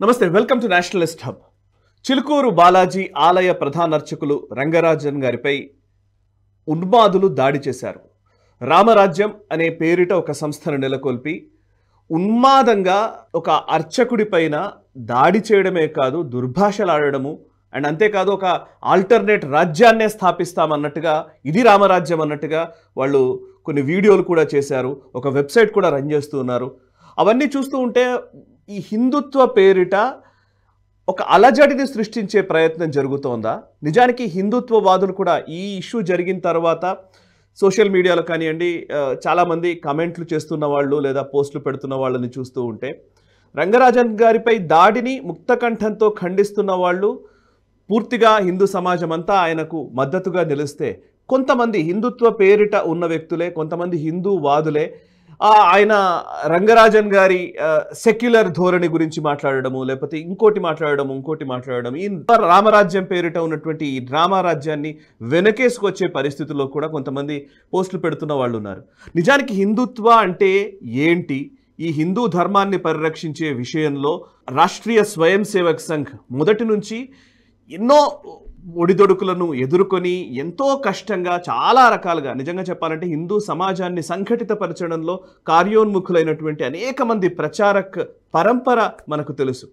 నమస్తే, welcome to nationalist hub. Chilkur Balaji ఆలయ ప్రధాన అర్చకులు రంగరాజన్ గారిపై ఉన్మాదులు దాడి చేశారు. రామరాజ్యం అనే పేరిట ఒక సంస్థను నెలకొల్పి ఉన్మాదంగా ఒక అర్చకుడి పైన దాడి చేయడమే కాదు, దుర్భాషలాడడము అండ్ అంతేకాదు ఒక ఆల్టర్నేట్ రాజ్యాన్నే స్థాపిస్తామన్నట్టుగా, ఇది రామరాజ్యం అన్నట్టుగా వాళ్ళు కొన్ని వీడియోలు కూడా చేశారు. ఒక వెబ్సైట్ కూడా రన్ చేస్తూ ఉన్నారు. అవన్నీ చూస్తూ ఉంటే ఈ హిందుత్వ పేరిట ఒక అలజడిని సృష్టించే ప్రయత్నం జరుగుతోందా? నిజానికి హిందుత్వవాదులు కూడా ఈ ఇష్యూ జరిగిన తర్వాత సోషల్ మీడియాలో కానివ్వండి, చాలామంది కమెంట్లు చేస్తున్న వాళ్ళు లేదా పోస్టులు పెడుతున్న వాళ్ళని చూస్తూ ఉంటే, రంగరాజన్ గారిపై దాడిని ముక్తకంఠంతో ఖండిస్తున్న వాళ్ళు పూర్తిగా హిందూ సమాజం అంతా ఆయనకు మద్దతుగా నిలిస్తే, కొంతమంది హిందుత్వ పేరిట ఉన్న వ్యక్తులే, కొంతమంది హిందూ వాదులే ఆయన రంగరాజన్ గారి సెక్యులర్ ధోరణి గురించి మాట్లాడడము, లేకపోతే ఇంకోటి మాట్లాడడం, ఈ రామరాజ్యం పేరిట ఉన్నటువంటి ఈ రామరాజ్యాన్ని వెనకేసుకొచ్చే పరిస్థితుల్లో కూడా కొంతమంది పోస్టులు పెడుతున్న వాళ్ళు ఉన్నారు. నిజానికి హిందుత్వ అంటే ఏంటి? ఈ హిందూ ధర్మాన్ని పరిరక్షించే విషయంలో రాష్ట్రీయ స్వయం సేవక్ సంఘ్ మొదటి నుంచి ఎన్నో ఒడిదొడుకులను ఎదుర్కొని ఎంతో కష్టంగా చాలా రకాలుగా, నిజంగా చెప్పాలంటే హిందూ సమాజాన్ని సంఘటితపరచడంలో కార్యోన్ముఖులైనటువంటి అనేక మంది ప్రచారక్ పరంపర మనకు తెలుసు.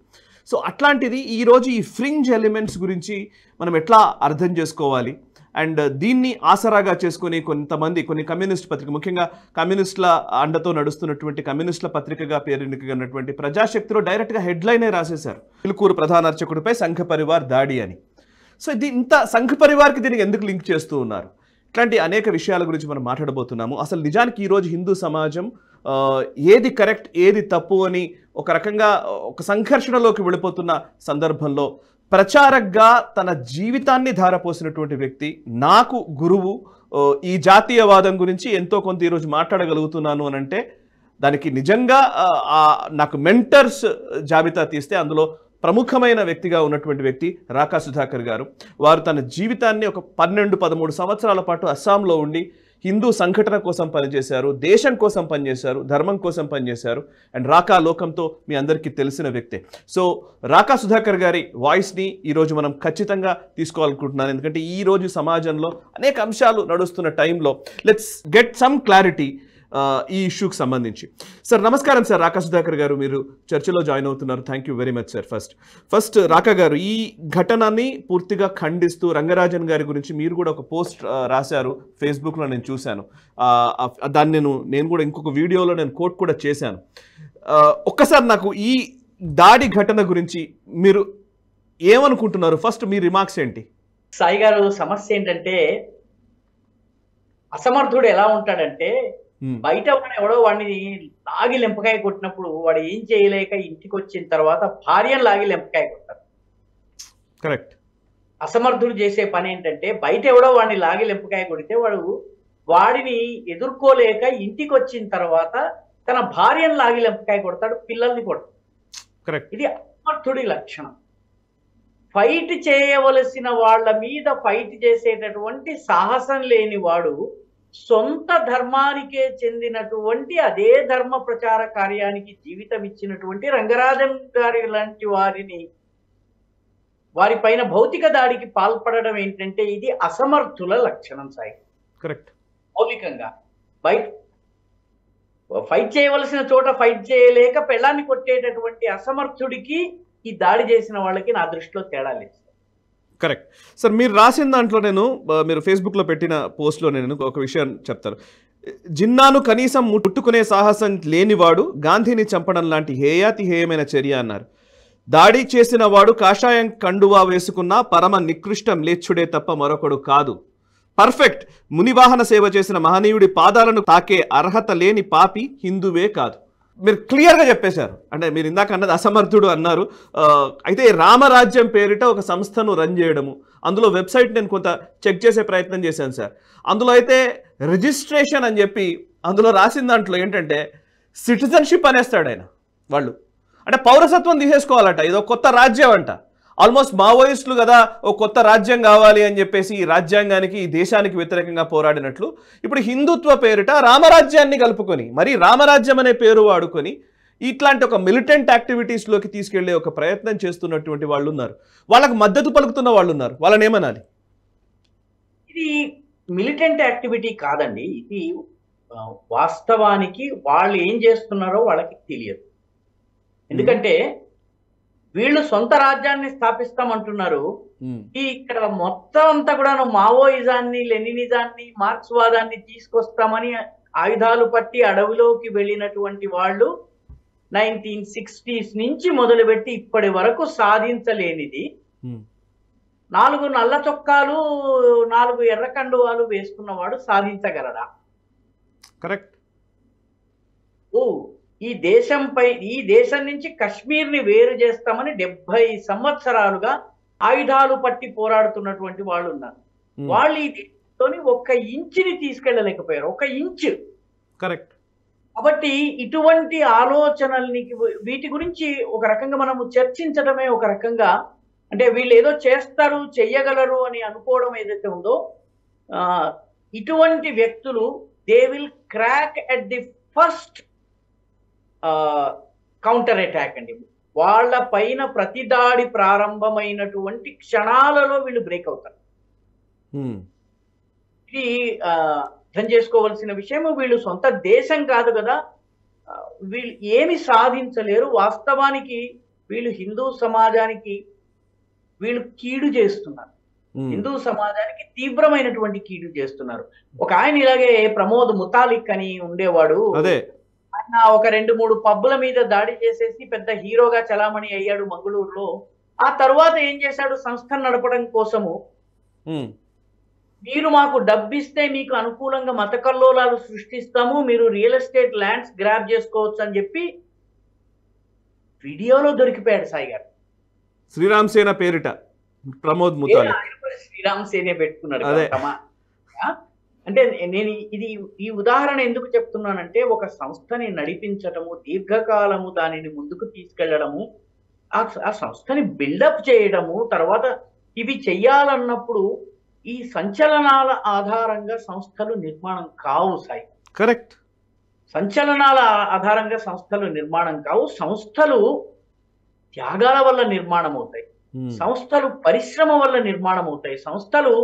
సో అట్లాంటిది ఈరోజు ఈ ఫ్రింజ్ ఎలిమెంట్స్ గురించి మనం ఎట్లా అర్థం చేసుకోవాలి? అండ్ దీన్ని ఆసరాగా చేసుకొని కొన్ని కమ్యూనిస్ట్ పత్రిక, ముఖ్యంగా కమ్యూనిస్టుల అండతో నడుస్తున్నటువంటి కమ్యూనిస్టుల పత్రికగా పేరెన్నికైనటువంటి ప్రజాశక్తిలో డైరెక్ట్గా హెడ్లైనే రాసేశారు, చిలుకూరు ప్రధాన అర్చకుడిపై సంఘ పరివార్ దాడి అని. సో ఇది ఇంత సంఘ పరివార్కి దీనికి ఎందుకు లింక్ చేస్తూ ఉన్నారు? ఇట్లాంటి అనేక విషయాల గురించి మనం మాట్లాడబోతున్నాము. అసలు నిజానికి ఈరోజు హిందూ సమాజం ఏది కరెక్ట్ ఏది తప్పు అని ఒక రకంగా ఒక సంఘర్షణలోకి వెళ్ళిపోతున్న సందర్భంలో ప్రచారకగా తన జీవితాన్ని ధారపోసినటువంటి వ్యక్తి, నాకు గురువు, ఈ జాతీయవాదం గురించి ఎంతో కొంత ఈరోజు మాట్లాడగలుగుతున్నాను అని అంటే, దానికి నిజంగా నాకు మెంటర్స్ జాబితా తీస్తే అందులో ప్రముఖమైన వ్యక్తిగా ఉన్నటువంటి వ్యక్తి రాకా సుధాకర్ గారు. వారు తన జీవితాన్ని ఒక 12-13 సంవత్సరాల పాటు అస్సాంలో ఉండి హిందూ సంఘటన కోసం పనిచేశారు, దేశం కోసం పనిచేశారు, ధర్మం కోసం పనిచేశారు. అండ్ రాకా లోకంతో మీ అందరికీ తెలిసిన వ్యక్తే. సో రాకా సుధాకర్ గారి వాయిస్ని ఈరోజు మనం ఖచ్చితంగా తీసుకోవాలనుకుంటున్నాను, ఎందుకంటే ఈరోజు సమాజంలో అనేక అంశాలు నడుస్తున్న టైంలో లెట్స్ గెట్ సమ్ క్లారిటీ ఈ ఇష్యూకి సంబంధించి. సార్ నమస్కారం సార్, రాకా సుధాకర్ గారు, మీరు చర్చలో జాయిన్ అవుతున్నారు. Thank you very much sir. First Raka garu, ఈ ఘటనని పూర్తిగా ఖండిస్తూ రంగరాజన్ గారి గురించి మీరు కూడా ఒక పోస్ట్ రాశారు ఫేస్బుక్లో, నేను చూశాను. దాన్ని నేను కూడా ఇంకొక వీడియోలో నేను కోట్ కూడా చేశాను. ఒక్కసారి నాకు ఈ దాడి ఘటన గురించి మీరు ఏమనుకుంటున్నారు? ఫస్ట్ మీ రిమార్క్స్ ఏంటి? సాయి గారు, సమస్య ఏంటంటే అసమర్థుడు ఎలా ఉంటాడంటే, బయట వాడు ఎవడో వాడిని లాగి లెంపకాయ కొట్టినప్పుడు వాడు ఏం చేయలేక ఇంటికి వచ్చిన తర్వాత భార్యను లాగి లెంపకాయ కొట్టారు. కరెక్ట్. అసమర్థుడు చేసే పని ఏంటంటే, బయట ఎవడో వాడిని లాగి లెంపకాయ కొడితే వాడిని ఎదుర్కోలేక ఇంటికి వచ్చిన తర్వాత తన భార్యను లాగి లెంపకాయ కొడతాడు, పిల్లల్ని కొడతాడు. కరెక్ట్. ఇది అసమర్థుడి లక్షణం. ఫైట్ చేయవలసిన వాళ్ళ మీద ఫైట్ చేసేటటువంటి సాహసం లేని వాడు, సొంత ధర్మానికే చెందినటువంటి అదే ధర్మ ప్రచార కార్యానికి జీవితం ఇచ్చినటువంటి రంగరాజన్ గారి లాంటి వారిపైన భౌతిక దాడికి పాల్పడడం ఏంటంటే, ఇది అసమర్థుల లక్షణం సాయి. కరెక్ట్. మౌలికంగా ఫైట్ చేయవలసిన చోట ఫైట్ చేయలేక పెళ్ళాన్ని కొట్టేటటువంటి అసమర్థుడికి ఈ దాడి చేసిన వాళ్ళకి నా దృష్టిలో తేడా లేదు. Correct sir. మీరు రాసిన దాంట్లో మీరు ఫేస్బుక్లో పెట్టిన పోస్ట్లో నేను ఒక విషయం చెప్తాను. జిన్నాను కనీసం ముట్టుకునే సాహసం లేనివాడు గాంధీని చంపడం లాంటి హేయాతి హేయమైన చర్య అన్నారు. దాడి చేసిన వాడు కాషాయం కండువా వేసుకున్న పరమ నికృష్ట మ్లేచ్ఛుడే తప్ప మరొకడు కాదు. పర్ఫెక్ట్ మునివాహన సేవ చేసిన మహనీయుడి పాదాలను తాకే అర్హత లేని పాపి హిందువే కాదు. మీరు క్లియర్గా చెప్పేశారు. అంటే మీరు ఇందాక అన్నది అసమర్థుడు అన్నారు. అయితే రామరాజ్యం పేరిట ఒక సంస్థను రన్ చేయడము, అందులో వెబ్సైట్ నేను కొంత చెక్ చేసే ప్రయత్నం చేశాను సార్. అందులో అయితే రిజిస్ట్రేషన్ అని చెప్పి అందులో రాసిన దాంట్లో ఏంటంటే సిటిజన్షిప్ అనేస్తాడు ఆయన. వాళ్ళు అంటే పౌరసత్వం తీసేసుకోవాలట, ఇదో కొత్త రాజ్యం అంట. ఆల్మోస్ట్ మావోయిస్టులు కదా ఓ కొత్త రాజ్యం కావాలి అని చెప్పేసి ఈ రాజ్యాంగానికి, ఈ దేశానికి వ్యతిరేకంగా పోరాడినట్లు ఇప్పుడు హిందుత్వ పేరిట రామరాజ్యాన్ని కలుపుకొని, మరి రామరాజ్యం అనే పేరు వాడుకొని ఇట్లాంటి ఒక మిలిటెంట్ యాక్టివిటీస్లోకి తీసుకెళ్లే ఒక ప్రయత్నం చేస్తున్నటువంటి వాళ్ళు ఉన్నారు. వాళ్ళకు మద్దతు పలుకుతున్న వాళ్ళు ఉన్నారు. వాళ్ళని ఏమనాలి? ఇది మిలిటెంట్ యాక్టివిటీ కాదండి. ఇది వాస్తవానికి వాళ్ళు ఏం చేస్తున్నారో వాళ్ళకి తెలియదు. ఎందుకంటే వీళ్ళు సొంత రాజ్యాన్ని స్థాపిస్తామంటున్నారు. ఇక్కడ మొత్తం అంతా కూడా మావోయిజాన్ని, లెనినిజాన్ని, మార్క్స్వాదాన్ని తీసుకొస్తామని ఆయుధాలు పట్టి అడవిలోకి వెళ్ళినటువంటి వాళ్ళు 1960s నుంచి మొదలుపెట్టి ఇప్పటి వరకు సాధించలేనిది 4 నల్ల చొక్కాలు 4 ఎర్ర కండువాలు వేసుకున్నవాడు సాధించగలడా? కరెక్ట్. ఈ దేశం నుంచి కశ్మీర్ని వేరు చేస్తామని 70 సంవత్సరాలుగా ఆయుధాలు పట్టి పోరాడుతున్నటువంటి వాళ్ళు ఉన్నారు. వాళ్ళు ఈ దేశంలోని 1 ఇంచుని తీసుకెళ్ళలేకపోయారు. 1 ఇంచు. కరెక్ట్. కాబట్టి ఇటువంటి ఆలోచనల్ని, వీటి గురించి ఒక రకంగా మనము చర్చించడమే ఒక రకంగా, అంటే వీళ్ళు ఏదో చేస్తారు, చెయ్యగలరు అని అనుకోవడం ఏదైతే ఉందో, ఇటువంటి వ్యక్తులు they will crack at the first counter attack అండి. వాళ్ళ పైన ప్రతిదాడి ప్రారంభమైనటువంటి క్షణాలలో వీళ్ళు బ్రేక్ అవుతారు. ఇది అర్థం చేసుకోవాల్సిన విషయం. వీళ్ళు సొంత దేశం కాదు కదా, వీళ్ళు ఏమి సాధించలేరు. వాస్తవానికి వీళ్ళు హిందూ సమాజానికి వీళ్ళు కీడు చేస్తున్నారు. హిందూ సమాజానికి తీవ్రమైనటువంటి కీడు చేస్తున్నారు. ఒక ఆయన ఇలాగే ప్రమోద్ ముతాలిక్ అని ఉండేవాడు. ఆయన ఒక 2-3 పబ్బుల మీద దాడి చేసేసి పెద్ద హీరోగా చలామణి అయ్యాడు మంగళూరులో. ఆ తర్వాత ఏం చేశాడు? సంస్థను నడపడం కోసము మీరు మాకు డబ్బిస్తే మీకు అనుకూలంగా మత కల్లోలాలు సృష్టిస్తాము, మీరు రియల్ ఎస్టేట్ ల్యాండ్స్ గ్రాబ్ చేసుకోవచ్చు అని చెప్పి వీడియోలో దొరికిపోయాడు సాయి గారు. శ్రీరామ్ సేన పేరిట ప్రమోద్ ముతాలిక్ శ్రీరామ్ సేనే పెట్టుకున్నాడు. అంటే నేను ఈ ఉదాహరణ ఎందుకు చెప్తున్నానంటే, ఒక సంస్థని నడిపించటము, దీర్ఘకాలము దానిని ముందుకు తీసుకెళ్లడము, ఆ సంస్థని బిల్డప్ చేయడము, తర్వాత ఇవి చెయ్యాలన్నప్పుడు ఈ సంచలనాల ఆధారంగా సంస్థలు నిర్మాణం కావు సాయి. కరెక్ట్. సంచలనాల ఆధారంగా సంస్థలు నిర్మాణం కావు. సంస్థలు త్యాగాల వల్ల నిర్మాణం అవుతాయి. సంస్థలు పరిశ్రమ వల్ల నిర్మాణం అవుతాయి. సంస్థలు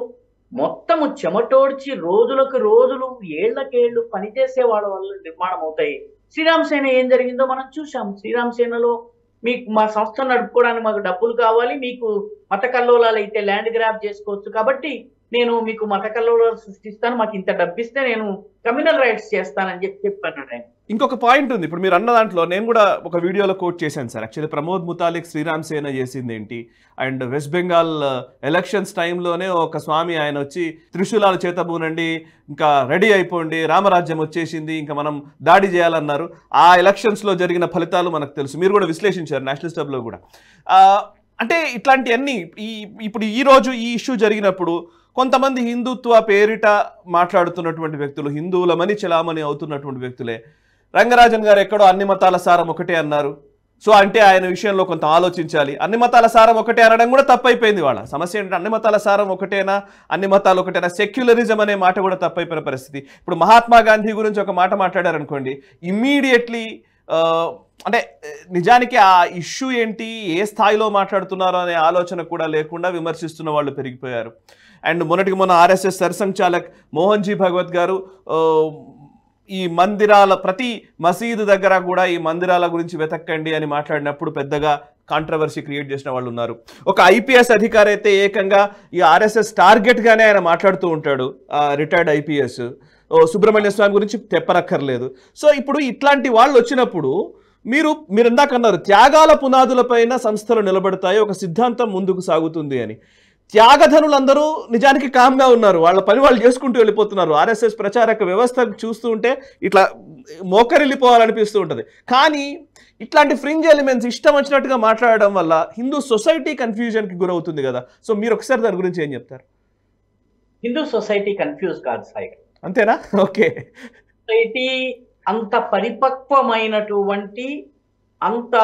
మొత్తము చెమటోడ్చి రోజులకు రోజులు, ఏళ్లకేళ్లు పనిచేసే వాళ్ళ వల్ల నిర్మాణం అవుతాయి. శ్రీరామ్ సేన ఏం జరిగిందో మనం చూసాం. శ్రీరామ్ సేనలో మీకు మా సంస్థ నడుపుకోవడానికి మాకు డబ్బులు కావాలి, మీకు మత కల్లోలాలు అయితే ల్యాండ్ గ్రాబ్ చేసుకోవచ్చు, కాబట్టి నేను మీకు మత కల్లోలాలు సృష్టిస్తాను, మాకు ఇంత డబ్బిస్తే నేను కమ్యూనల్ రైట్స్ చేస్తానని చెప్పాను ఆయన. ఇంకొక పాయింట్ ఉంది. ఇప్పుడు మీరు అన్న దాంట్లో నేను కూడా ఒక వీడియోలో కోట్ చేశాను సార్. యాక్చువల్లీ ప్రమోద్ ముతాలిక్ శ్రీరామ్ సేన చేసింది ఏంటి, అండ్ వెస్ట్ బెంగాల్ ఎలక్షన్స్ టైంలోనే ఒక స్వామి ఆయన వచ్చి త్రిశూలాలు చేతబూనండి, ఇంకా రెడీ అయిపోండి, రామరాజ్యం వచ్చేసింది, ఇంకా మనం దాడి చేయాలన్నారు. ఆ ఎలక్షన్స్లో జరిగిన ఫలితాలు మనకు తెలుసు, మీరు కూడా విశ్లేషించారు నేషనల్ స్టబ్లో కూడా. అంటే ఇట్లాంటివన్నీ ఇప్పుడు ఈరోజు ఈ ఇష్యూ జరిగినప్పుడు కొంతమంది హిందుత్వ పేరిట మాట్లాడుతున్నటువంటి వ్యక్తులు, హిందువులమని చలామణి అవుతున్నటువంటి వ్యక్తులే రంగరాజన్ గారు ఎక్కడో అన్ని మతాల సారం ఒకటే అన్నారు, సో అంటే ఆయన విషయంలో కొంత ఆలోచించాలి. అన్ని మతాల సారం ఒకటే అనడం కూడా తప్పైపోయింది. వాళ్ళ సమస్య ఏంటంటే అన్ని మతాల సారం ఒకటేనా, అన్ని మతాలు ఒకటేనా, సెక్యులరిజం అనే మాట కూడా తప్పైపోయిన పరిస్థితి. ఇప్పుడు మహాత్మా గాంధీ గురించి ఒక మాట మాట్లాడారనుకోండి, ఇమ్మీడియట్లీ అంటే నిజానికి ఆ ఇష్యూ ఏంటి, ఏ స్థాయిలో మాట్లాడుతున్నారో అనే ఆలోచన కూడా లేకుండా విమర్శిస్తున్న వాళ్ళు పెరిగిపోయారు. అండ్ మొన్న ఆర్ఎస్ఎస్ సర్సంఘచాలక్ మోహన్ జీ భగవత్ గారు ఈ మందిరాల, ప్రతి మసీదు దగ్గర కూడా ఈ మందిరాల గురించి వెతక్కండి అని మాట్లాడినప్పుడు పెద్దగా కాంట్రవర్సీ క్రియేట్ చేసిన వాళ్ళు ఉన్నారు. ఒక ఐపీఎస్ అధికారి అయితే ఏకంగా ఈ ఆర్ఎస్ఎస్ టార్గెట్గానే ఆయన మాట్లాడుతూ ఉంటాడు, రిటైర్డ్ ఐపీఎస్ సుబ్రహ్మణ్య స్వామి గురించి తెప్పనక్కర్లేదు. సో ఇప్పుడు ఇట్లాంటి వాళ్ళు వచ్చినప్పుడు మీరు ఇందాక అన్నారు త్యాగాల పునాదులపైన సంస్థలు నిలబడతాయి, ఒక సిద్ధాంతం ముందుకు సాగుతుంది అని. త్యాగధనులందరూ నిజానికి కామ్గా ఉన్నారు, వాళ్ళ పని వాళ్ళు చేసుకుంటూ వెళ్ళిపోతున్నారు. ఆర్ఎస్ఎస్ ప్రచారక వ్యవస్థ చూస్తూ ఉంటే ఇట్లా మోకరిల్లిపోవాలనిపిస్తూ ఉంటుంది. కానీ ఇట్లాంటి ఫ్రింజ్ ఎలిమెంట్స్ ఇష్టం వచ్చినట్టుగా మాట్లాడడం వల్ల హిందూ సొసైటీ కన్ఫ్యూజన్కి గురవుతుంది కదా. సో మీరు ఒకసారి దాని గురించి ఏం చెప్తారు? హిందూ సొసైటీ కన్ఫ్యూజ్ కాదు సాయి. అంతేనా? ఓకే. సొసైటీ అంత పరిపక్వమైనటువంటి, అంత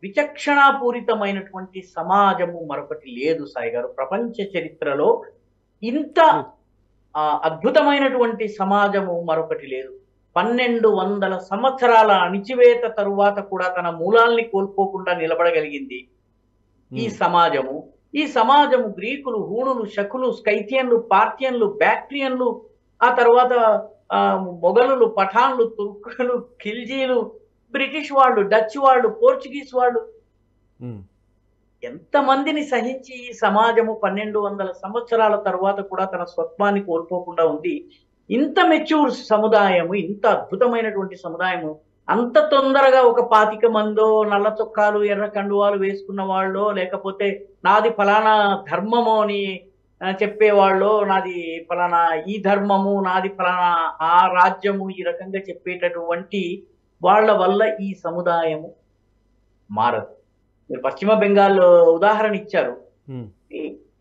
విచక్షణాపూరితమైనటువంటి సమాజము మరొకటి లేదు సాయి గారు. ప్రపంచ చరిత్రలో ఇంత అద్భుతమైనటువంటి సమాజము మరొకటి లేదు. 1200 సంవత్సరాల అణిచివేత తరువాత కూడా తన మూలాల్ని కోల్పోకుండా నిలబడగలిగింది ఈ సమాజము. ఈ సమాజము గ్రీకులు, హూణులు, శకులు, స్కైథియన్లు, పార్థియన్లు, బ్యాక్ట్రియన్లు, ఆ తర్వాత మొఘలులు, పఠాన్లు, తుర్కులు, ఖిల్జీలు, బ్రిటిష్ వాళ్ళు, డచ్ వాళ్ళు, పోర్చుగీస్ వాళ్ళు, ఎంతమందిని సహించి ఈ సమాజము 1200 సంవత్సరాల తర్వాత కూడా తన స్వత్వాన్ని కోల్పోకుండా ఉంది. ఇంత మెచ్యూర్ సముదాయము, ఇంత అద్భుతమైనటువంటి సముదాయము అంత తొందరగా ఒక 25 మందో నల్ల చొక్కాలు ఎర్ర కండువాలు వేసుకున్న వాళ్ళు, లేకపోతే నాది ఫలానా ధర్మము అని చెప్పేవాళ్ళు, నాది ఫలానా ఈ ధర్మము, నాది ఫలానా ఆ రాజ్యము, ఈ రకంగా చెప్పేటటువంటి వాళ్ళ వల్ల ఈ సముదాయము మారదు. మీరు పశ్చిమ బెంగాల్ ఉదాహరణ ఇచ్చారు.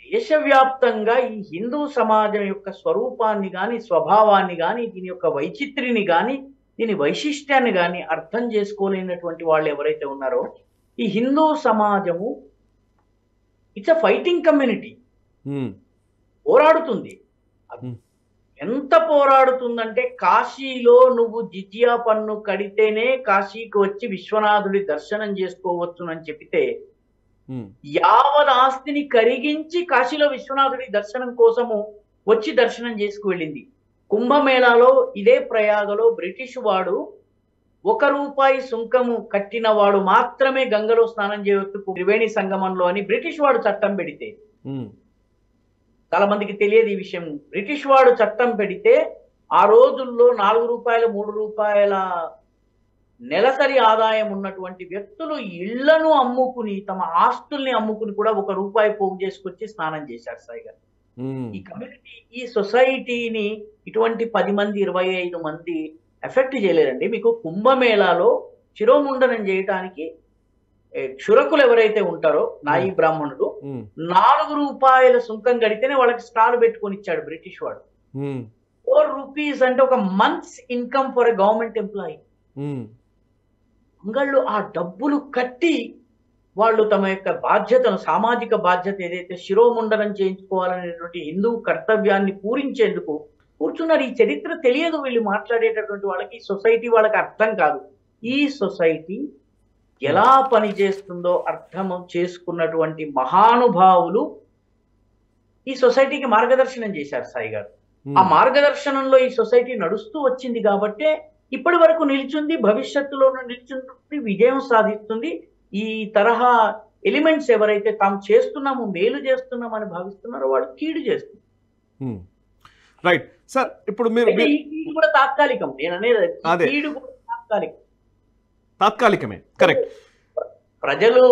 దేశవ్యాప్తంగా ఈ హిందూ సమాజం యొక్క స్వరూపాన్ని కానీ, స్వభావాన్ని కానీ, దీని యొక్క వైచిత్రిని కానీ, దీని వైశిష్ట్యాన్ని కానీ అర్థం చేసుకోలేనటువంటి వాళ్ళు ఎవరైతే ఉన్నారో, ఈ హిందూ సమాజము ఇట్స్ అ ఫైటింగ్ కమ్యూనిటీ. పోరాడుతుంది. ఎంత పోరాడుతుందంటే, కాశీలో నువ్వు జిజియా పన్ను కడితేనే కాశీకి వచ్చి విశ్వనాథుడి దర్శనం చేసుకోవచ్చునని చెబితే, యావత్ ఆస్తిని కరిగించి కాశీలో విశ్వనాథుడి దర్శనం కోసము వచ్చి దర్శనం చేసుకు వెళ్ళింది. కుంభమేళాలో ఇదే ప్రయాగలో బ్రిటిష్ వాడు ₹1 సుంకము కట్టిన వాడు మాత్రమే గంగలో స్నానం చేయవచ్చు త్రివేణి సంగమంలో అని బ్రిటిష్ వాడు చట్టం పెడితే, చాలా మందికి తెలియదు ఈ విషయం. బ్రిటిష్ వాడు చట్టం పెడితే ఆ రోజుల్లో ₹4 ₹3 నెలసరి ఆదాయం ఉన్నటువంటి వ్యక్తులు ఇళ్లను అమ్ముకుని, తమ ఆస్తుల్ని అమ్ముకుని కూడా ₹1 పోగు చేసుకొచ్చి స్నానం చేశారు సాయి గారు. ఈ కమ్యూనిటీ, ఈ సొసైటీని ఇటువంటి 10 మంది 25 మంది ఎఫెక్ట్ చేయలేరండి. మీకు కుంభమేళాలో శిరోముండనం చేయటానికి క్షురకులు ఎవరైతే ఉంటారో, నాయి బ్రాహ్మణులు, ₹4 సుంకం కడితేనే వాళ్ళకి స్టాల్ పెట్టుకొని ఇచ్చాడు బ్రిటిష్ వాడు. ₹4 అంటే ఒక months income for a government employee. అంగళ్ళు ఆ డబ్బులు కట్టి వాళ్ళు తమ యొక్క బాధ్యతను, సామాజిక బాధ్యత ఏదైతే శిరోముండనం చేయించుకోవాలనేటువంటి హిందూ కర్తవ్యాన్ని పూరించేందుకు కూర్చున్నారు. ఈ చరిత్ర తెలియదు వీళ్ళు మాట్లాడేటటువంటి వాళ్ళకి, సొసైటీ వాళ్ళకి అర్థం కాదు. ఈ సొసైటీ ఎలా పనిచేస్తుందో అర్థం చేసుకున్నటువంటి మహానుభావులు ఈ సొసైటీకి మార్గదర్శనం చేశారు సాయి గారు. ఆ మార్గదర్శనంలో ఈ సొసైటీ నడుస్తూ వచ్చింది కాబట్టే ఇప్పటి వరకు నిలిచింది, భవిష్యత్తులో నిలిచింది, విజయం సాధిస్తుంది. ఈ తరహా ఎలిమెంట్స్ ఎవరైతే తాము చేస్తున్నాము, మేలు చేస్తున్నామని భావిస్తున్నారో వాళ్ళు కీడు చేస్తున్నారు. రైట్ సార్, ఇప్పుడు మీరు కీడు కూడా తాత్కాలికం. నేను అనేది కీడు కూడా తాత్కాలికమే, కరెక్ట్. ప్రజలు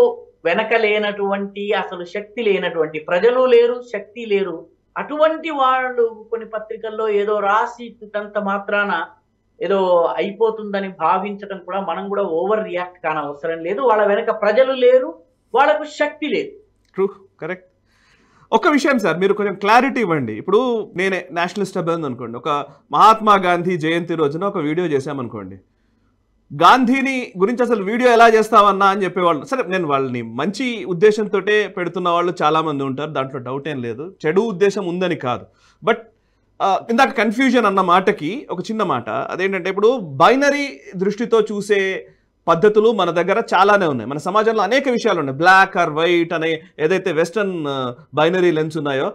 వెనక లేనటువంటి, అసలు శక్తి లేనటువంటి, ప్రజలు లేరు, శక్తి లేరు, అటువంటి వాళ్ళు కొన్ని పత్రికల్లో ఏదో రాసి అంత మాత్రాన ఏదో అయిపోతుందని భావించడం కూడా మనం కూడా ఓవర్ రియాక్ట్ కాన అవసరం లేదు. వాళ్ళ వెనక ప్రజలు లేరు, వాళ్ళకు శక్తి లేదు. True, correct. ఒక విషయం సార్, మీరు కొంచెం క్లారిటీ ఇవ్వండి. ఇప్పుడు నేనే నేషనలిస్ట్ అభ్యర్థి అనుకోండి, ఒక మహాత్మా గాంధీ జయంతి రోజున ఒక వీడియో చేశామనుకోండి, గాంధీని గురించి అసలు వీడియో ఎలా చేస్తామన్నా అని చెప్పేవాళ్ళు. సరే, నేను వాళ్ళని మంచి ఉద్దేశంతో పెడుతున్న వాళ్ళు చాలామంది ఉంటారు, దాంట్లో డౌట్ ఏం లేదు, చెడు ఉద్దేశం ఉందని కాదు. బట్ ఇందాక కన్ఫ్యూజన్ అన్న మాటకి ఒక చిన్న మాట, అదేంటంటే ఇప్పుడు బైనరీ దృష్టితో చూసే పద్ధతులు మన దగ్గర చాలానే ఉన్నాయి. మన సమాజంలో అనేక విషయాలు ఉన్నాయి. బ్లాక్ ఆర్ వైట్ అనే ఏదైతే వెస్టర్న్ బైనరీ లెన్స్ ఉన్నాయో,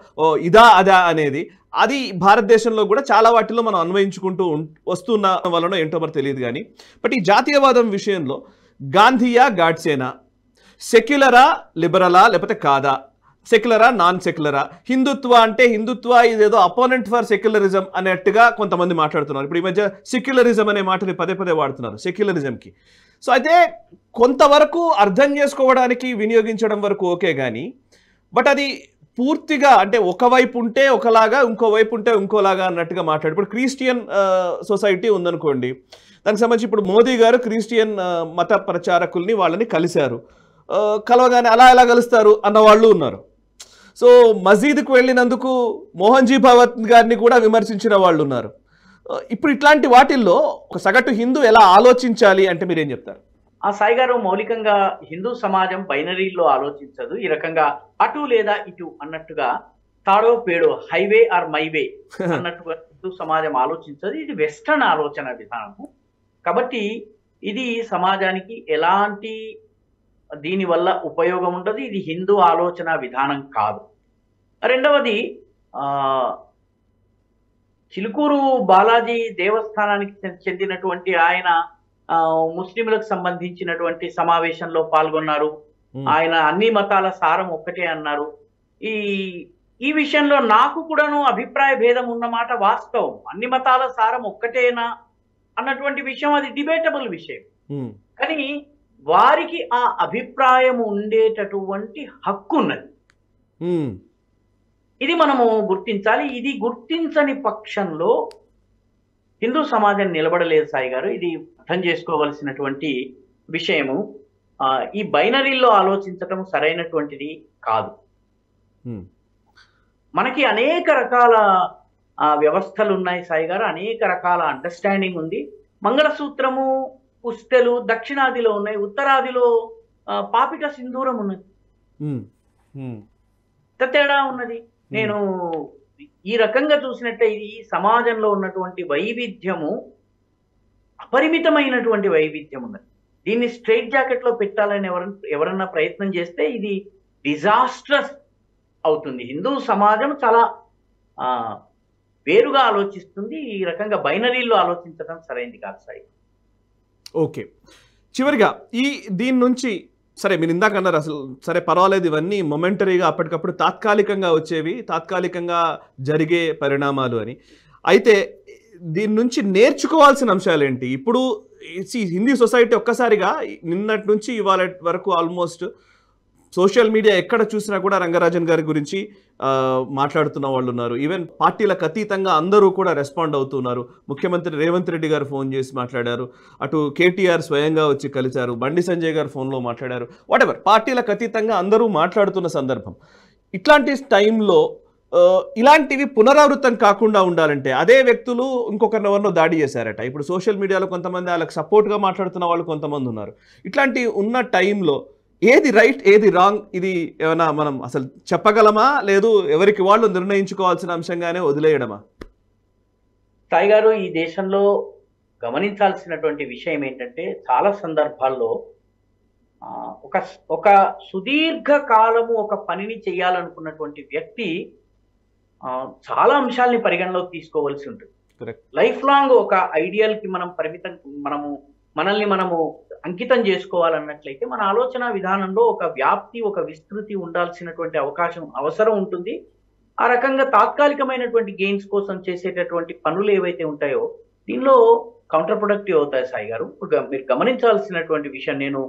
ఇదా అదా అనేది, అది భారతదేశంలో కూడా చాలా వాటిలో మనం అన్వయించుకుంటూ వస్తున్న వలన ఏంటో మరి తెలియదు కానీ, బట్ ఈ జాతీయవాదం విషయంలో గాంధీయా గాడ్సేనా, సెక్యులరా లిబరలా లేకపోతే కాదా, సెక్యులరా నాన్ సెక్యులరా, హిందుత్వ అంటే హిందుత్వ ఇదేదో అపోనెంట్ ఫర్ సెక్యులరిజం అన్నట్టుగా కొంతమంది మాట్లాడుతున్నారు. ఇప్పుడు ఈ మధ్య సెక్యులరిజం అనే మాటని పదే పదే వాడుతున్నారు సెక్యులరిజంకి. సో అయితే కొంతవరకు అర్థం చేసుకోవడానికి వినియోగించడం వరకు ఓకే కానీ, బట్ అది పూర్తిగా అంటే ఒకవైపు ఉంటే ఒకలాగా, ఇంకోవైపు ఉంటే ఇంకోలాగా అన్నట్టుగా మాట్లాడు. ఇప్పుడు క్రిస్టియన్ సొసైటీ ఉందనుకోండి, దానికి సంబంధించి ఇప్పుడు మోదీ గారు క్రిస్టియన్ మత ప్రచారకుల్ని వాళ్ళని కలిశారు, కలవగానే అలా ఎలా కలుస్తారు అన్న వాళ్ళు ఉన్నారు. సో మసీదుకు వెళ్ళినందుకు మోహన్జీ భాగవత్ గారిని కూడా విమర్శించిన వాళ్ళు ఉన్నారు. ఇప్పుడు ఇట్లాంటి వాటిల్లో ఒక సగటు హిందూ ఎలా ఆలోచించాలి అంటే మీరేం చెప్తారు? ఆ సాయి గారు, మౌలికంగా హిందూ సమాజం బైనరీలో ఆలోచించదు. ఈ రకంగా అటు లేదా ఇటు అన్నట్టుగా తాడో పేడో, హైవే ఆర్ మైవే అన్నట్టుగా హిందూ సమాజం ఆలోచించదు. ఇది వెస్టర్న్ ఆలోచన విధానము. కాబట్టి ఇది సమాజానికి ఎలాంటి దీనివల్ల ఉపయోగం ఉండదు. ఇది హిందూ ఆలోచన విధానం కాదు. రెండవది, ఆ చిలుకూరు బాలాజీ దేవస్థానానికి చెందినటువంటి ఆయన ముస్లింలకు సంబంధించినటువంటి సమావేశంలో పాల్గొన్నారు. ఆయన అన్ని మతాల సారం ఒక్కటే అన్నారు. ఈ విషయంలో నాకు కూడాను అభిప్రాయ భేదం ఉన్నమాట వాస్తవం. అన్ని మతాల సారం ఒక్కటేనా అన్నటువంటి విషయం అది డిబేటబుల్ విషయం. కానీ వారికి ఆ అభిప్రాయం ఉండేటటువంటి హక్కు ఉన్నది. ఇది మనము గుర్తించాలి. ఇది గుర్తించని పక్షంలో హిందూ సమాజం నిలబడలేదు సాయి గారు. ఇది అర్థం చేసుకోవలసినటువంటి విషయము. ఈ బైనరీల్లో ఆలోచించటం సరైనటువంటిది కాదు. మనకి అనేక రకాల వ్యవస్థలు ఉన్నాయి సాయి గారు, అనేక రకాల అండర్స్టాండింగ్ ఉంది. మంగళసూత్రము పుస్తెలు దక్షిణాదిలో ఉన్నాయి, ఉత్తరాదిలో పాపిట సింధూరం ఉన్నది. తేడా ఉన్నది. నేను ఈ రకంగా చూసినట్టే ఈ సమాజంలో ఉన్నటువంటి వైవిధ్యము అపరిమితమైనటువంటి వైవిధ్యం ఉన్నది. దీన్ని స్ట్రైట్ జాకెట్ లో పెట్టాలని ఎవరన్నా ప్రయత్నం చేస్తే ఇది డిజాస్ట్రస్ అవుతుంది. హిందూ సమాజం చాలా వేరుగా ఆలోచిస్తుంది. ఈ రకంగా బైనరీలో ఆలోచించడం సరైనది కాదు సాయి. ఓకే, చివరిగా దీని నుంచి సరే మీరు ఇందాక అన్నారు అసలు సరే పర్వాలేదు, ఇవన్నీ మొమెంటరీగా అప్పటికప్పుడు తాత్కాలికంగా వచ్చేవి, తాత్కాలికంగా జరిగే పరిణామాలు అని. అయితే దీని నుంచి నేర్చుకోవాల్సిన అంశాలు ఏంటి? ఇప్పుడు హిందీ సొసైటీ ఒక్కసారిగా నిన్నటి నుంచి ఇవాళ వరకు ఆల్మోస్ట్ సోషల్ మీడియా ఎక్కడ చూసినా కూడా రంగరాజన్ గారి గురించి మాట్లాడుతున్న వాళ్ళు ఉన్నారు. ఈవెన్ పార్టీలకు అతీతంగా అందరూ కూడా రెస్పాండ్ అవుతున్నారు. ముఖ్యమంత్రి రేవంత్ రెడ్డి గారు ఫోన్ చేసి మాట్లాడారు, అటు కేటీఆర్ స్వయంగా వచ్చి కలిశారు, బండి సంజయ్ గారు ఫోన్లో మాట్లాడారు. వాటెవర్, పార్టీలకు అతీతంగా అందరూ మాట్లాడుతున్న సందర్భం. ఇట్లాంటి టైంలో ఇలాంటివి పునరావృతం కాకుండా ఉండాలంటే అదే వ్యక్తులు ఇంకొకరినెవరినో దాడి చేశారట. ఇప్పుడు సోషల్ మీడియాలో కొంతమంది వాళ్ళకి సపోర్ట్గా మాట్లాడుతున్న వాళ్ళు కొంతమంది ఉన్నారు. ఇట్లాంటి ఉన్న టైంలో ఏది రైట్ ఏది రాంగ్, ఇది ఏమైనా మనం అసలు చెప్పగలమా, లేదు ఎవరికి వాళ్ళు నిర్ణయించుకోవాల్సిన అంశంగానే వదిలేయడమా? సాయి గారు, ఈ దేశంలో గమనించాల్సినటువంటి విషయం ఏంటంటే చాలా సందర్భాల్లో ఒక సుదీర్ఘ కాలము ఒక పనిని చేయాలనుకున్నటువంటి వ్యక్తి చాలా అంశాలని పరిగణలోకి తీసుకోవాల్సి ఉంటుంది. లైఫ్ లాంగ్ ఒక ఐడియల్ కి మనల్ని మనము అంకితం చేసుకోవాలన్నట్లయితే మన ఆలోచన విధానంలో ఒక వ్యాప్తి, ఒక విస్తృతి ఉండాల్సినటువంటి అవసరం ఉంటుంది. ఆ రకంగా తాత్కాలికమైనటువంటి గెయిన్స్ కోసం చేసేటటువంటి పనులు ఏవైతే ఉంటాయో దీనిలో కౌంటర్ ప్రొడక్టివ్ అవుతాయి సాయి గారు. మీరు గమనించాల్సినటువంటి విషయం, నేను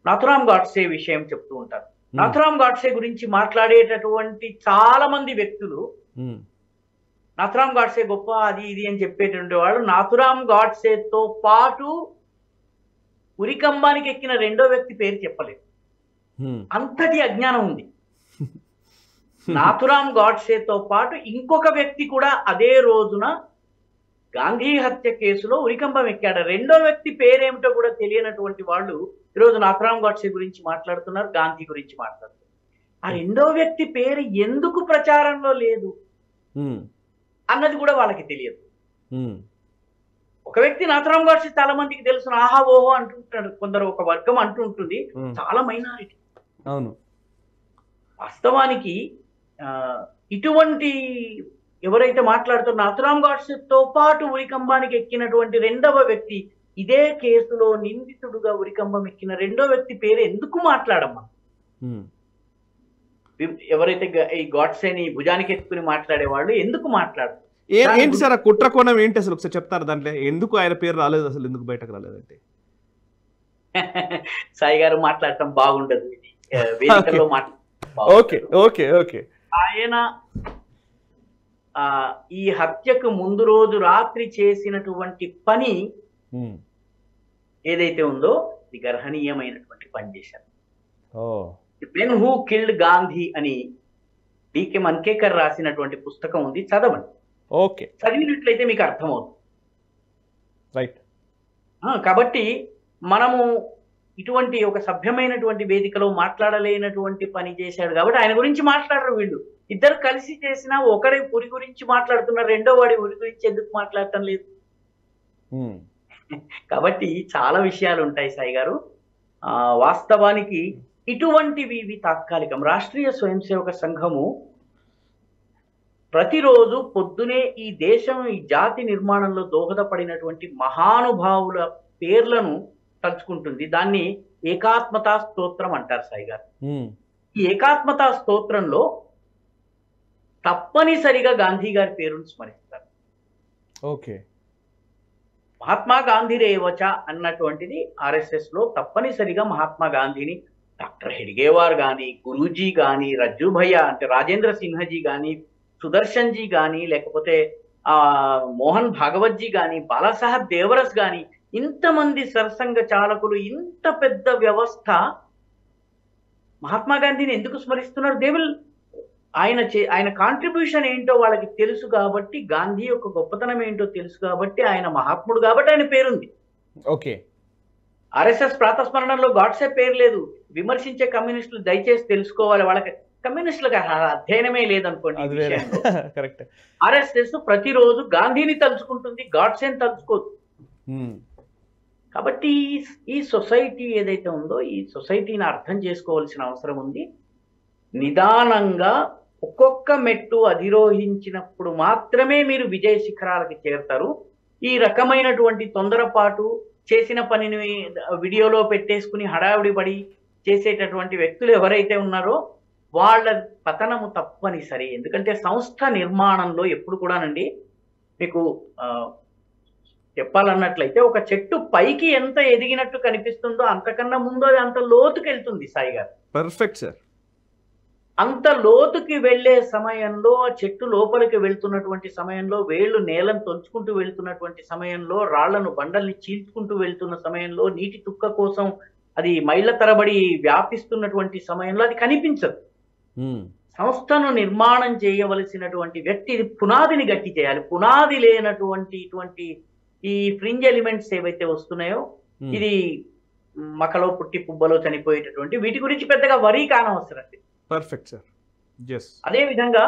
నాథురామ్ గాడ్సే విషయం చెప్తూ ఉంటాను. నాథురామ్ గాడ్సే గురించి మాట్లాడేటటువంటి చాలా మంది వ్యక్తులు నాథురామ్ గాడ్సే గొప్ప, అది ఇది అని చెప్పేటువంటి వాళ్ళు నాథురామ్ గాడ్సేతో పాటు ఉరికంబానికి ఎక్కిన రెండో వ్యక్తి పేరు చెప్పలేదు. అంతటి అజ్ఞానం ఉంది. నాథురామ్ గాడ్సేతో పాటు ఇంకొక వ్యక్తి కూడా అదే రోజున గాంధీ హత్య కేసులో ఉరికంబం ఎక్కాడు. రెండో వ్యక్తి పేరేమిటో కూడా తెలియనటువంటి వాళ్ళు ఈరోజు నాథురామ్ గాడ్సే గురించి మాట్లాడుతున్నారు, గాంధీ గురించి మాట్లాడుతున్నారు. ఆ రెండో వ్యక్తి పేరు ఎందుకు ప్రచారంలో లేదు అన్నది కూడా వాళ్ళకి తెలియదు. ఒక వ్యక్తి నాథురామ్ గాడ్సే చాలా మందికి తెలుసు, ఆహా ఓహో అంటుంటారు, కొందరు ఒక వర్గం అంటుంటుంది, చాలా మైనారిటీ. అవును, వాస్తవానికి ఇటువంటి ఎవరైతే మాట్లాడుతున్న నాథురామ్ గాడ్సేతో పాటు ఉరికంబానికి ఎక్కినటువంటి రెండవ వ్యక్తి, ఇదే కేసులో నిందితుడుగా ఉరికంబం ఎక్కిన రెండో వ్యక్తి పేరు ఎందుకు మాట్లాడమ్మా? ఎవరైతే ఈ గాడ్సేని భుజానికి ఎత్తుకుని మాట్లాడే వాళ్ళు ఎందుకు మాట్లాడరు? ఏంటి సార్ ఆ కుట్ర కోణం ఏంటి అసలు ఒకసారి చెప్తారు? దాంట్లో ఎందుకు ఆయన పేరు రాలేదు, అసలు ఎందుకు బయటకు రాలేదంటే? సాయి గారు మాట్లాడటం బాగుండదు, ఇది వేదికలో ఓకే ఓకే ఓకే. ఆయన ఈ హత్యకు ముందు రోజు రాత్రి చేసినటువంటి పని ఏదైతే ఉందో ఇది గర్హనీయమైనటువంటి పని చేశారు. మెన్ హూ కిల్డ్ గాంధీ అని డికే మన్కేకర్ రాసినటువంటి పుస్తకం ఉంది, చదవండి. ఓకే, చదివినట్లయితే మీకు అర్థమవుతుంది. రైట్. కాబట్టి మనము ఇటువంటి ఒక సభ్యమైనటువంటి వేదికలో మాట్లాడలేనటువంటి పని చేశాడు కాబట్టి ఆయన గురించి మాట్లాడరు వీళ్ళు. ఇద్దరు కలిసి చేసినా ఒకరి ఉరి గురించి మాట్లాడుతున్నారు, రెండో వాడి ఉరి గురించి ఎందుకు మాట్లాడటం లేదు? కాబట్టి చాలా విషయాలు ఉంటాయి సాయి గారు. వాస్తవానికి ఇటువంటివి ఇవి తాత్కాలికం. రాష్ట్రీయ స్వయం సేవక సంఘము ప్రతిరోజు పొద్దునే ఈ దేశం ఈ జాతి నిర్మాణంలో దోహదపడినటువంటి మహానుభావుల పేర్లను తలుచుకుంటుంది. దాన్ని ఏకాత్మతా స్తోత్రం అంటారు సాయి గారు. ఈ ఏకాత్మతా స్తోత్రంలో తప్పనిసరిగా గాంధీ గారి పేరును స్మరిస్తారు. ఓకే. మహాత్మా గాంధీ రేవచ అన్నటువంటిది ఆర్ఎస్ఎస్ లో తప్పనిసరిగా మహాత్మా గాంధీని డాక్టర్ హెడ్గేవార్ గాని, గురూజీ గాని, రజ్జుభయ్య అంటే రాజేంద్ర సిన్హజీ గాని, సుదర్శన్ జీ గాని, లేకపోతే మోహన్ భాగవత్జీ గాని, బాలాసాహెబ్ దేవరస్ గాని, ఇంతమంది సరసంగ చాలకులు, ఇంత పెద్ద వ్యవస్థ మహాత్మా గాంధీని ఎందుకు స్మరిస్తున్నారు? దే విల్ ఆయన కాంట్రిబ్యూషన్ ఏంటో వాళ్ళకి తెలుసు కాబట్టి, గాంధీ యొక్క గొప్పతనం ఏంటో తెలుసు కాబట్టి, ఆయన మహాత్ముడు కాబట్టి ఆయన పేరుంది. ఓకే. ఆర్ఎస్ఎస్ ప్రాతస్మరణంలో గాడ్సే పేరు లేదు. విమర్శించే కమ్యూనిస్టులు దయచేసి తెలుసుకోవాలి, వాళ్ళకి కమ్యూనిస్టులకు అధ్యయనమే లేదనుకోండి. ఆర్ఎస్ఎస్ ప్రతిరోజు గాంధీని తలుచుకుంటుంది, గాడ్సేని తలుచుకోదు. కాబట్టి ఈ సొసైటీ ఏదైతే ఉందో ఈ సొసైటీని అర్థం చేసుకోవాల్సిన అవసరం ఉంది. నిదానంగా ఒక్కొక్క మెట్టు అధిరోహించినప్పుడు మాత్రమే మీరు విజయ శిఖరాలకి చేరుతారు. ఈ రకమైనటువంటి తొందరపాటు, చేసిన పనిని వీడియోలో పెట్టేసుకుని హడావిడి పడి చేసేటటువంటి వ్యక్తులు ఎవరైతే ఉన్నారో వాళ్ళ పతనము తప్పనిసరి. ఎందుకంటే సంస్థ నిర్మాణంలో ఎప్పుడు కూడానండి మీకు చెప్పాలన్నట్లయితే ఒక చెట్టు పైకి ఎంత ఎదిగినట్టు కనిపిస్తుందో అంతకన్నా ముందు అది అంత లోతుకి వెళ్తుంది సాయి గారు. Perfect sir. అంత లోతుకి వెళ్లే సమయంలో, ఆ చెట్టు లోపలికి వెళ్తున్నటువంటి సమయంలో, వేళ్లు నేలను తొలుచుకుంటూ వెళ్తున్నటువంటి సమయంలో, రాళ్లను బండల్ని చీల్చుకుంటూ వెళ్తున్న సమయంలో, నీటి తుక్క కోసం అది మైళ్ళ తరబడి వ్యాపిస్తున్నటువంటి సమయంలో అది కనిపించదు. సంస్థను నిర్మాణం చేయవలసినటువంటి వ్యక్తి పునాదిని గట్టి చేయాలి. పునాది లేనటువంటి ఇటువంటి ఈ ఫ్రింజ్ ఎలిమెంట్స్ ఏవైతే వస్తున్నాయో, ఇది మకలో పుట్టి పుబ్బలో చనిపోయేటటువంటి వీటి గురించి పెద్దగా వరి కానవసరం. Perfect sir. అదే విధంగా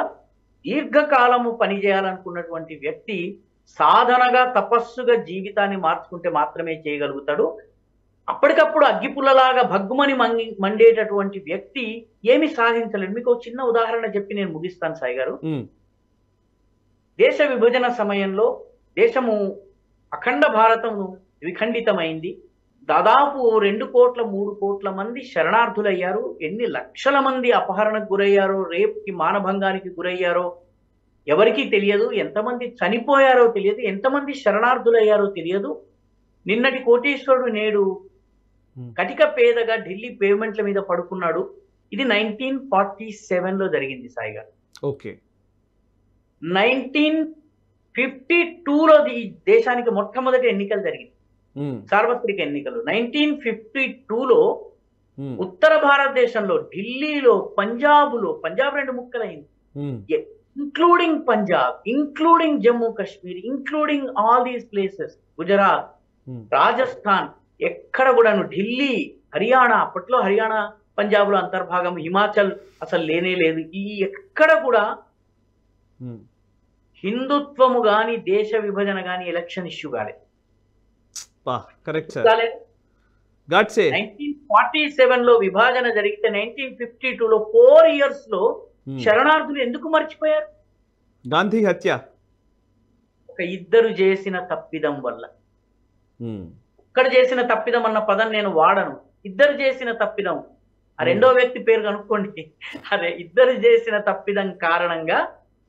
దీర్ఘకాలము పనిచేయాలనుకున్నటువంటి వ్యక్తి సాధనగా తపస్సుగా జీవితాన్ని మార్చుకుంటే మాత్రమే చేయగలుగుతాడు. అప్పటికప్పుడు అగ్గిపుల్లలాగా భగ్గుమని మండేటటువంటి వ్యక్తి ఏమి సాధించలేడు. మీకు ఒక చిన్న ఉదాహరణ చెప్పి నేను ముగిస్తాను సాయి గారు. దేశ విభజన సమయంలో దేశము అఖండ భారతము విఖండితమైంది. దాదాపు 2 కోట్ల 3 కోట్ల మంది శరణార్థులయ్యారు. ఎన్ని లక్షల మంది అపహరణకు గురయ్యారో, రేపుకి మానభంగానికి గురయ్యారో ఎవరికీ తెలియదు. ఎంతమంది చనిపోయారో తెలియదు, ఎంతమంది శరణార్థులయ్యారో తెలియదు. నిన్నటి కోటీశ్వరుడు నేడు కటిక పేదగా ఢిల్లీ పేమెంట్ల మీద పడుకున్నాడు. ఇది 1947లో జరిగింది సాయి గారు. ఓకే. 1952లో ఈ దేశానికి మొట్టమొదటి ఎన్నికలు జరిగింది, సార్వత్రిక ఎన్నికలు. 1952లో ఉత్తర భారతదేశంలో ఢిల్లీలో, పంజాబ్ 2 ముక్కలైంది. Including Punjab, including Jammu Kashmir, including all these places, Gujarat, Rajasthan, ఎక్కడ కూడాను, ఢిల్లీ, హర్యానా, అప్పట్లో హర్యానా పంజాబ్ లో అంతర్భాగం, హిమాచల్ అసలు లేనే లేదు. ఈ ఎక్కడ కూడా హిందుత్వము గాని, దేశ విభజన గాని ఎలక్షన్ ఇష్యూ కాలేదు. 1947లో విభజన జరిగితే 1952లో 4 years లో శరణార్థులు ఎందుకు మర్చిపోయారు? గాంధీ హత్య ఒక ఇద్దరు చేసిన తప్పిదం వల్ల. ఒక్కడ చేసిన తప్పిదం అన్న పదం నేను వాడను, ఇద్దరు చేసిన తప్పిదం. ఆ రెండో వ్యక్తి పేరు కనుక్కోండి. అదే ఇద్దరు చేసిన తప్పిదం కారణంగా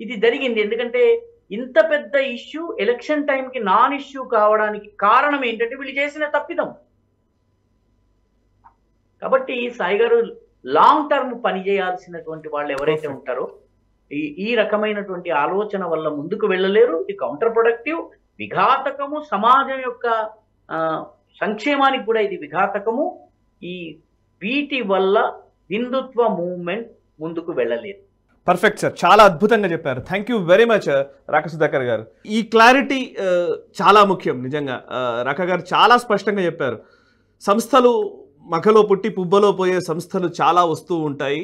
ఇది జరిగింది. ఎందుకంటే ఇంత పెద్ద ఇష్యూ ఎలక్షన్ టైంకి నాన్ ఇష్యూ కావడానికి కారణం ఏంటంటే వీళ్ళు చేసిన తప్పిదం. కాబట్టి సాయి గారు లాంగ్ టర్మ్ పనిచేయాల్సినటువంటి వాళ్ళు ఎవరైతే ఉంటారో ఈ రకమైనటువంటి ఆలోచన వల్ల ముందుకు వెళ్ళలేరు. ఇది కౌంటర్ ప్రొడక్టివ్, విఘాతకము, సమాజం యొక్క సంక్షేమానికి కూడా ఇది విఘాతకము. ఈ వీటి వల్ల హిందుత్వ మూవ్మెంట్ ముందుకు వెళ్ళలేదు. పర్ఫెక్ట్ సార్, చాలా అద్భుతంగా చెప్పారు. థ్యాంక్ యూ వెరీ మచ్ రాక సుధాకర్ గారు. ఈ క్లారిటీ చాలా ముఖ్యం నిజంగా. రాక గారు చాలా స్పష్టంగా చెప్పారు. సంస్థలు మఖలో పుట్టి పుబ్బలో పోయే సంస్థలు చాలా వస్తూ ఉంటాయి.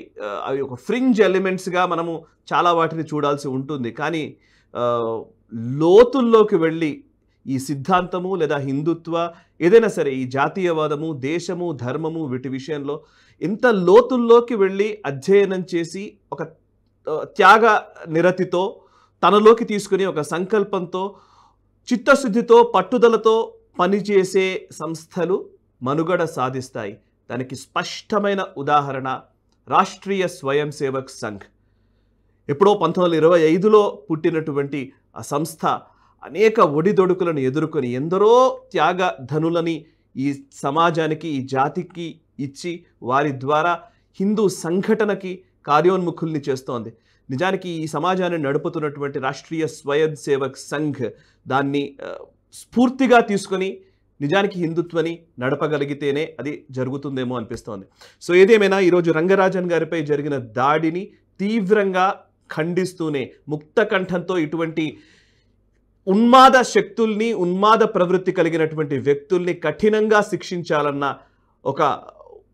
అవి ఒక ఫ్రింజ్ ఎలిమెంట్స్గా మనము చాలా వాటిని చూడాల్సి ఉంటుంది. కానీ లోతుల్లోకి వెళ్ళి ఈ సిద్ధాంతము లేదా హిందుత్వ ఏదైనా సరే ఈ జాతీయవాదము, దేశము, ధర్మము వీటి విషయంలో ఎంత లోతుల్లోకి వెళ్ళి అధ్యయనం చేసి ఒక త్యాగ నిరతితో తనలోకి తీసుకుని ఒక సంకల్పంతో చిత్తశుద్ధితో పట్టుదలతో పనిచేసే సంస్థలు మనుగడ సాధిస్తాయి. దానికి స్పష్టమైన ఉదాహరణ రాష్ట్రీయ స్వయం సేవక్ సంఘ్. ఎప్పుడో 1925లో పుట్టినటువంటి ఆ సంస్థ అనేక ఒడిదొడుకులను ఎదుర్కొని ఎందరో త్యాగ ధనులని ఈ సమాజానికి, ఈ జాతికి ఇచ్చి వారి ద్వారా హిందూ సంఘటనకి కార్యోన్ముఖుల్ని చేస్తోంది. నిజానికి ఈ సమాజాన్ని నడుపుతున్నటువంటి రాష్ట్రీయ స్వయం సేవక్ సంఘ్ దాన్ని స్ఫూర్తిగా తీసుకొని నిజానికి హిందుత్వని నడపగలిగితేనే అది జరుగుతుందేమో అనిపిస్తోంది. సో ఏదేమైనా ఈరోజు రంగరాజన్ గారిపై జరిగిన దాడిని తీవ్రంగా ఖండిస్తూనే ముక్త కంఠంతో ఇటువంటి ఉన్మాద శక్తుల్ని, ఉన్మాద ప్రవృత్తి కలిగినటువంటి వ్యక్తుల్ని కఠినంగా శిక్షించాలన్న ఒక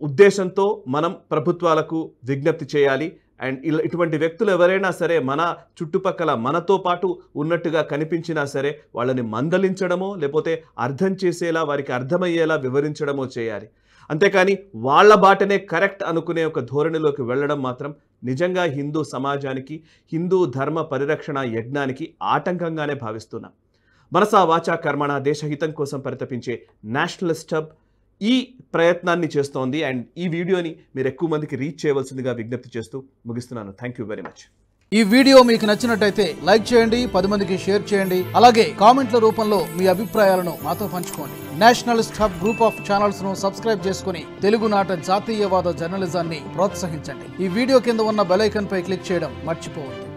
ఉద్దేశంతో మనం ప్రభుత్వాలకు విజ్ఞప్తి చేయాలి. అండ్ ఇటువంటి వ్యక్తులు ఎవరైనా సరే మన చుట్టుపక్కల మనతో పాటు ఉన్నట్టుగా కనిపించినా సరే వాళ్ళని మందలించడమో లేకపోతే అర్థం చేసేలా, వారికి అర్థమయ్యేలా వివరించడమో చేయాలి. అంతేకాని వాళ్ళ బాటనే కరెక్ట్ అనుకునే ఒక ధోరణిలోకి వెళ్ళడం మాత్రం నిజంగా హిందూ సమాజానికి, హిందూ ధర్మ పరిరక్షణ యజ్ఞానికి ఆటంకంగానే భావిస్తున్నాం. మనసా వాచా కర్మణ దేశహితం కోసం పరితపించే నేషనలిస్ట్ హబ్ ఈ ప్రయత్నాన్ని చేస్తోంది. అండ్ ఈ వీడియోని మీరు ఎక్కువ మందికి రీచ్ చేయవలసిందిగా విజ్ఞప్తి చేస్తూ ముగిస్తున్నాను. Thank you very much. ఈ వీడియో మీకు నచ్చినట్టయితే లైక్ చేయండి, 10 మందికి షేర్ చేయండి. అలాగే కామెంట్ల రూపంలో మీ అభిప్రాయాలను మాతో పంచుకోండి. Nationalist hub group of channels ను సబ్స్క్రైబ్ చేసుకుని తెలుగునాట జాతీయవాద జర్నలిజాన్ని ప్రోత్సహించండి. ఈ వీడియో కింద ఉన్న బెల్ ఐకాన్ పై క్లిక్ చేయడం మర్చిపోవద్దు.